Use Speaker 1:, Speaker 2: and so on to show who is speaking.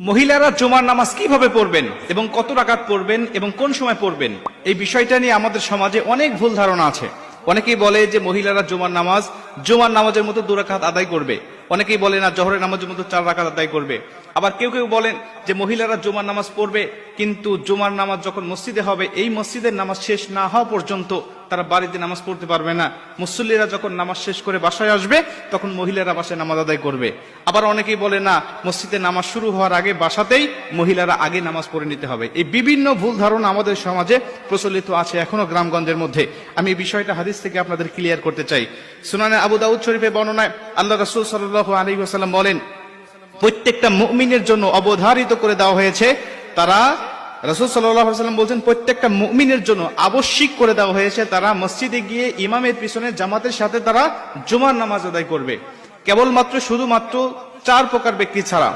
Speaker 1: মহিলারা জুমার নামাজ কিভাবে পড়বেন এবং কত রাকাত পড়বেন এবং কোন সময় পড়বেন, এই বিষয়টা নিয়ে আমাদের সমাজে অনেক ভুল ধারণা আছে। অনেকেই বলে যে মহিলারা জুমার নামাজের মতো 2 রাকাত আদায় করবে। অনেকেই বলে না, জোহরের নামাজের মতো 4 রাকাত আদায় করবে। আবার কেউ কেউ বলেন যে মহিলারা জুমার নামাজ পড়বে, কিন্তু জুমার নামাজ যখন মসজিদে হবে, এই মসজিদের নামাজ শেষ না হওয়া পর্যন্ত তারা বাড়িতে নামাজ পড়তে পারবে না। মুসল্লিরা যখন নামাজ শেষ করে বাসায় আসবে, তখন মহিলারা বাসায় নামাজ আদায় করবে। আবার অনেকেই বলে না, মসজিদে নামাজ শুরু হওয়ার আগে বাসাতেই মহিলারা আগে নামাজ পড়ে নিতে হবে। এই বিভিন্ন ভুল ধারণা আমাদের সমাজে প্রচলিত আছে এখনো গ্রামগঞ্জের মধ্যে। আমি এই বিষয়টা হাদিস থেকে আপনাদের ক্লিয়ার করতে চাই। সুনানে আবু দাউদ শরীফে বর্ণনায় আল্লাহ রাসূল সাল্লাল্লাহু আলাইহি ওয়াসাল্লাম বলেন, প্রত্যেকটা মুমিনের জন্য অবধারিত করে দেওয়া হয়েছে, রাসূল সাল্লাল্লাহু আলাইহি ওয়াসাল্লাম বলেন প্রত্যেকটা মুমিনের জন্য আবশ্যিক করে দেওয়া হয়েছে, তারা মসজিদে গিয়ে ইমামের পিছনে জামাতের সাথে তারা জুমার নামাজ আদায় করবে। কেবলমাত্র শুধুমাত্র 4 প্রকার ব্যক্তি ছাড়া।